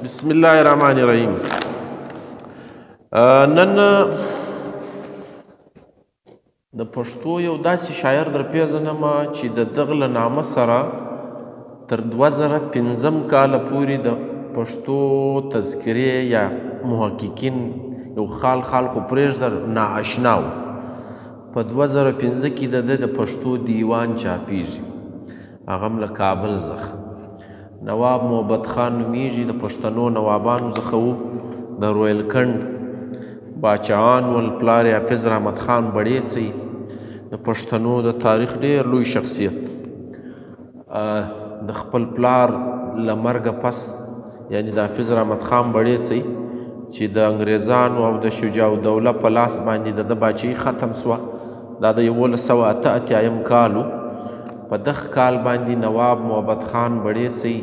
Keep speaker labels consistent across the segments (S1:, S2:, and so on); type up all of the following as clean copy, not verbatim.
S1: بسم الله الرحمن الرحیم. نن د پښتو یو داسې شاعر در پیژنم چې د دغه له نامه سره تر 2005 کاله پورې د پښتو تذکرې یا محققین یو خال خو پرېږده نااشنا و. په 2005 کې د پښتو دیوان چاپیږي، هغه هم له کابل څخه. نواب محبت خان نومیږي، د پښتنو نوابانو څخه و، د رویلکند باچاان ول. پلار یې حافظ رحمت خان بړیڅی، د پښتنو د تاریخ ډېر لوی شخصیت. د خپل پلار له مرګه پس یعنی د حافظ رحمت خان بړیڅی چې د انګریزانو او د شجاع الدوله په لاس باندې د باچاهي ختم سوه، دا د 1188 کال و. په دغه کال باندې نواب محبت خان بړیڅی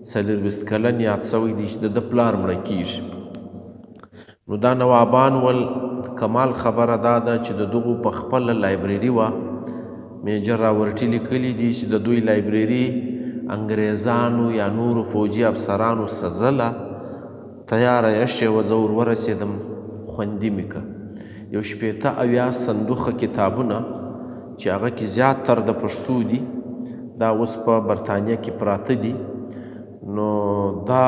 S1: 24 کلن یاد سوی دی چې د پلار مړه کیږي. نو دا نوابان ول کمال خبره دا ده چې د دغو په خپله لایبرري وه. میجر راورټي لیکلي دي چې د دوی لایبرري انګریزانو یا نورو فوجي افسرانو سزله تیاره یې وه. زه ورورسېدم، خوندي مې که 80 صندوقه کتابونه چې هغه کې زیاتر د پښتو دي، دا اوس په برطانیه کې پراته دي. نو دا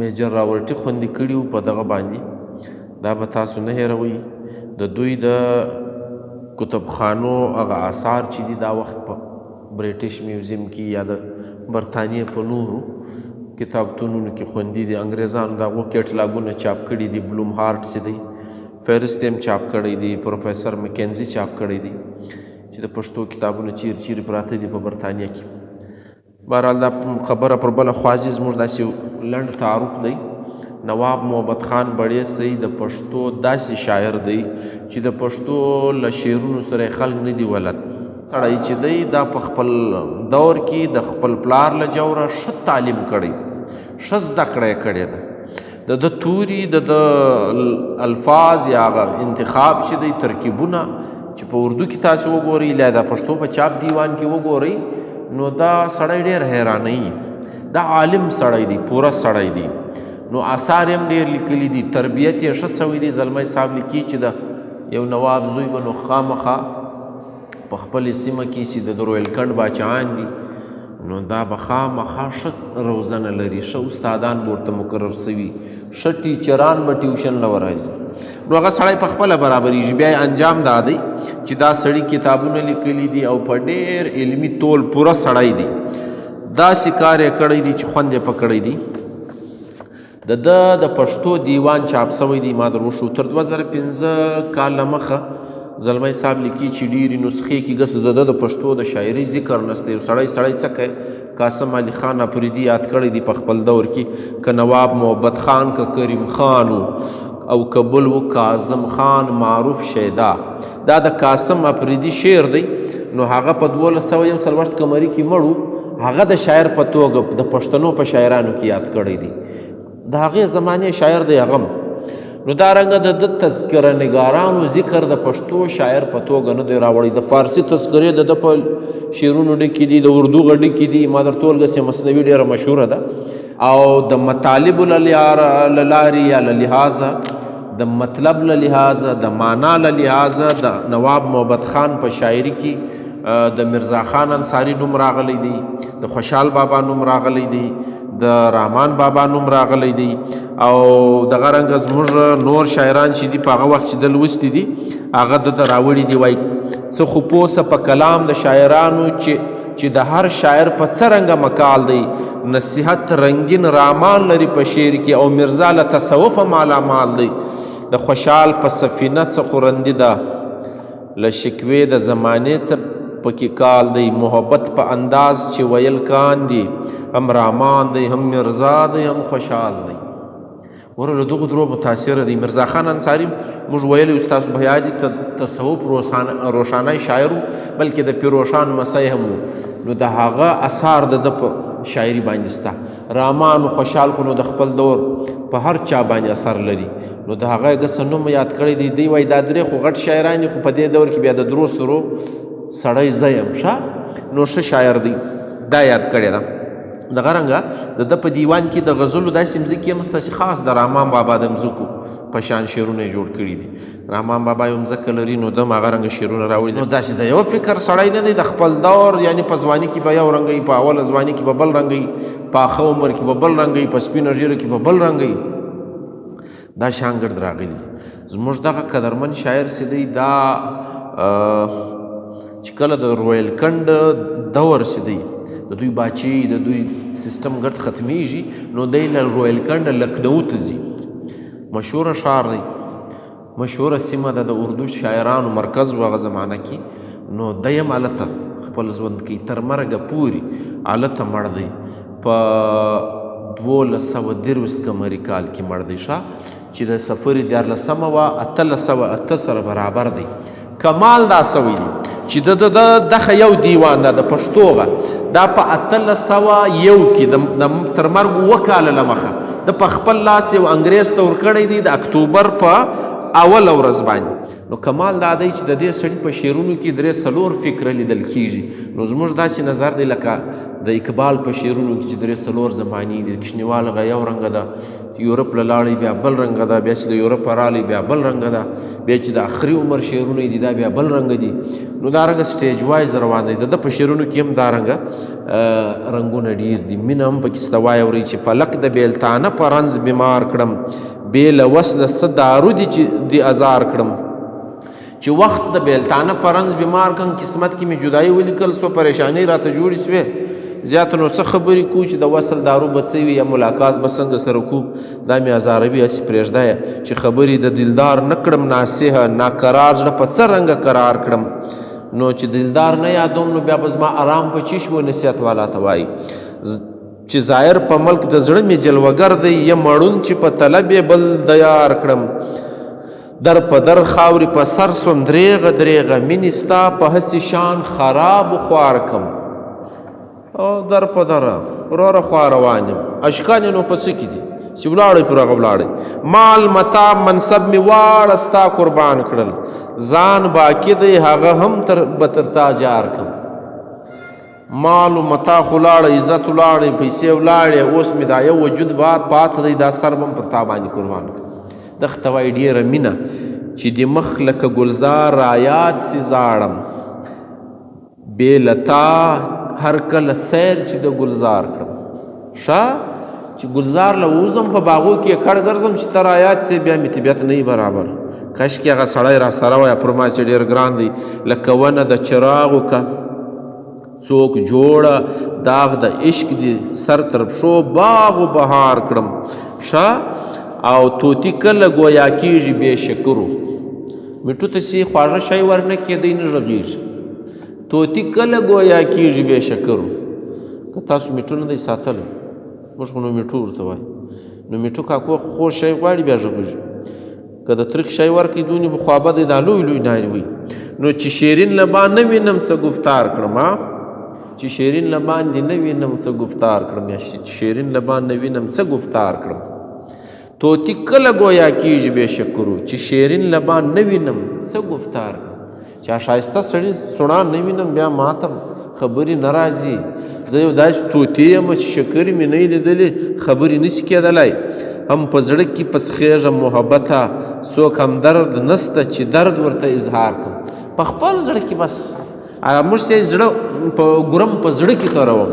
S1: میجر راورټي خوندي کړي وو په دغه باندې. دا به تاسو نه هېروئ. د دوی د کتابخانو هغه آثار چې دي دا وخت په بریټیش میوزیم کې یا د برطانیې په نورو کتابتونونو کې خوندي دي. انګریزانو د هغو کیټلاګونه چاپ کړي دي. بلوم هارټس دی، فهرست هم چاپ کړی دی، پروفیسر مکینزي چاپ کړی دی چې د پښتو کتابونه چیرې پراته دي په برطانیه کې. بهرحال دا خبره پر بله خواځي. زموږ داسې لنډ تعارف دی. نواب محبت خان بړیڅی د پښتو داسې شاعر دی چې د پښتو له شعرونو سره خلک نه دي ولد. سړی چې دی دا په خپل دور کې د خپل پلار له جوره ښه تعلیم کړی دی، ښه زده کړه یې کړې ده. د توري د الفاظ یا انتخاب چې دی ترکیبونه چې په اردو کې تاسو وګورئ لا د پښتو په چاپ دیوان کې وګورئ، نو دا سړی ډېر حیرانوي. دا عالم سړی دی، پوره سړی دی. نو آثار هم ډېر لیکلي دي، تربیت یې ښه سوی دی. زلمی صاحب لیکي چې د یو نواب زوی به نو خامخا په خپلې سیمه کې چې د رویلکند باچاهان دي، نو دا به خامخا ښه روزنه لري، ښه استادان به ورته مقرر سوي، ښه ټیچران به ټیوشن له ورځي. نو هغه سړی په خپله برابرېږي. بیا انجام دا دی چې دا سړي کتابونه لیکلي دي او په ډېر علمي تول پوره سړی دی. داسې کار یې کړی دی چې خوند یې پکړی دی. د پښتو دیوان چاپ سوی دی. ما در وښو تر 2005 کاله مخه زلمی صاحب لیکي چې ډېرې نسخې کې ګس د پښتو د شاعري ذکر نسته. یو سړی څه کوي؟ قاسم علي خان اپریدي یاد کړی دی په خپل دور کې، که نواب محبت خان، که کریم خان او که بل و کاظم خان معروف شیدا. دا د قاسم اپریدي شعر دی. نو هغه په 1261 قمري کې مړو. هغه د شاعر په توګه د پښتنو په شاعرانو کې یاد کړی دی. د هغې زمانې شاعر دی هغه. نو دا رنګه د تذکره نګارانو ذکر د پښتو شاعر په توګه نه دی راوړی. د فارسي تذکرې د په شعرونو ډکې دي، د اردو ډکې دي. ما در ټولګسې مثنوي ډېره مشهوره ده. او د مطالبو له لارې یا له لحاظه، د مطلب له لحاظه، د معنا له لحاظه د نواب محبت خان په شاعري کې د مرزا خان انصاري نوم راغلی دی، د خوشحال بابا نوم راغلی دی، د رحمان بابا نوم راغلی دی. او دغه رنګه زموږ نور شاعران چې دي په هغه وخت چې د لوستي دي هغه د راوړي دي. وایي څه خو پوسه په کلام د شاعرانو چې د هر شاعر په څه رنګه مقال دی. نصیحت رنگین رامان لري په شعر کې، او مرزا له تصوف مالامال دی. د خوشحال په سفینه څه خورندي ده، له شکوې د زمانې څه پکې کال دی. محبت په انداز چې ویل کان دی، هم رامان دی، هم مرزا دی، هم خوشحال دی. ور له دغو درو متاثره دی. مرزا خان انصاري موږ ویلی استاد بهیا دي تصوف روښانای شاعر و، بلکې د پیروشان مسیح هم و. نو د هغه اثار د په شاعري باندې سته. رامان خوشحال کو نو د خپل دور په هر چا باندې اثر لري. نو د هغه ګس نوم یاد کړی دی. دی وایي دا درې خو غټ شاعران خو په دې دور کې بیا د درو سرو سړی زه یم ښه. نو ښه شاعر دی، دا یاد کړی ده. دغه رنګه د ده په دیوان کې د غزلو داسې مځکې هم شته چې خاص د رحمان بابا د مځکو په شان شعرونه یې جوړ کړي دي. رحمان بابا یو مځکه لري نو ده هم هغه رنګه شعرونه راوړي دي. نو داسې د یو فکر سړی نه دی، د خپل دور یعنی په ځواني کې به یو رنګه وي، په اوله ځواني کې به بل رنګه وي، په آخه عمر کې به بل رنګه وي، په سپینه ږیره کې به بل رنګه وي. دا شانګرد راغلي دي. زموږ دغه قدرمن شاعر چې دی دا چې کله د رویلکنډ دور چې دی د دوی باچې د دوی سیستم ګرد ختمیږي نو دی له رویلکنډ لکھنؤ ته ځي. مشهوره ښار دی، مشهوره سیمه ده، د اردو شاعرانو مرکز و هغه زمانه کې. نو دی هم هلته خپل ژوند کوي تر مرګه پورې هلته مړ دی. په 1223 قمري کال کې مړ دی چې د صفر 14 وه 1808 سره برابر دی. کمال دا سوی دی چې د دغه یو دیوان ده د پښتو دا په 1801 کې تر مرګ 7 کاله له مخه د په خپل لاس یو انګریز ته ورکړی دی د اکتوبر په اوله ورځ باندې. نو کمال دا دی چې د دې سړي په شعرونو کې 3-4 فکره لیدل کېږي. نو زموږ داسې نظر دی لکه د اقبال په شعرونو کې چې 3-4 زمانې دي. کشنیوال هغه یو رنګه ده، یورپ له لاړی بیا بل رنګه ده، بیا چې د یورپ رالی بیا بل رنګه ده، بیا چې د آخري عمر شعرونه دي دا بیا بل رنګه دي. نو دا رنګه سټیج وایز روان دی. د په شعرونو کې هم دا رنګه رنګونه ډیر دي. مینه هم پکې سته وایي اورئ چې فلک د بیلتانه په رنځ بیمار کړم، بې له وصله څه دارو دي چې د ازار کړم. چې وخت د بیلتانه په رنځ بیمار کړم، قسمت کې مې جدایي ولیکل سو، پریشانۍ راته جوړې سوې زیات. نو څه خبرې کو چې د وصل دارو به څه وي یا ملاقات به څنګه سره کو، دا مې ازاروي هسې پرېږده چې خبرې د دلدار نه کړم ناصحه، ناقرار زړه په څه رنګه قرار کړم. نو چې دلدار نه یادوم نو بیا به زما آرام په چشمو نصیحت والا ته وایي چې ظاهر په ملک د زړه مې جلوګر دی، یا مړون چې په طلب یې بل دیار کړم. در په در خاورې په سر سوم درېغه درېغه، مینې ستا په هسې شان خراب خوار کم. او در په دره وروره خوا روان یم، اشکان یې نو په څه کې دي چې ولاړئ پر هغه ولاړئ. مال متا منصب مې واړه ستا قربان کړل، ځان باقي دی هغه هم به تر تا جار کم. مال و متا خو لاړه، عزت ولاړې، پیسې ولاړې، اوس مې دا یو وجود پاته دی، دا سر به هم پر تا باندې قربان کړم. دغه ته وایي ډېره مینه چې د مخ لکه ګلزار رایاد سي زاړم، بې له تا هر کله سیر چې د گلزار کړم. چې گلزار له ووځم په باغو کې کړ ګرځم چې تر آیات سي بیا مې طبیعت نه برابر. کاشکې هغه سړی را سره وای پر ما چې ډېر ګران دی. لکه ونه د چراغو که څوک جوړه، داغ د عشق دی سر تر پښو باغ و بهار کړم. او توتی کله ګویا کېږي بې شکرو، میټو ته چې خواږه شی ورنه کېدی نه غږېږي. توتی کله ګویا کېږي بې شکرو. که تاسو میټو نه دی ساتلی، موږ خو نو میټو ورته وایو، نو میټو کاکو خوږ شی غواړي بیا غږېږي. که د ترک شی ورکړي دونې به خوابه دی دا لوی لوی نارې وي. نو چې شیرین لبا نه وینم څه گفتار کړم، چې شیرین لبان دی نه وینم څه گفتار کړم، یا شیرین لبان نه وینم څه گفتار کړم. توتی کله ګویا کېږي بې شکرو، چې شیرین لبان نه وینم څه گفتار کړم. چې ښایسته سړي سوڼان نه وینم بیا ماته خبرې نه راځي. زه یو داسې طوطي یم چې شکرې مې نه لیدلې، خبرې نشي کېدلی. هم په زړه کې پسخېږم محبته، څوک همدرد نسته چې درد ورته اظهار کړم. په خپل زړه کې بس موږ چې زړه په ګرم په زړه کې تروم،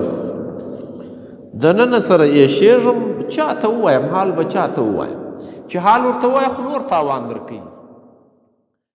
S1: دننه سره ایښېږم چاته ووایم، حال به چاته ووایم چې حال ورته ووایه خو نور تاوان درکوي.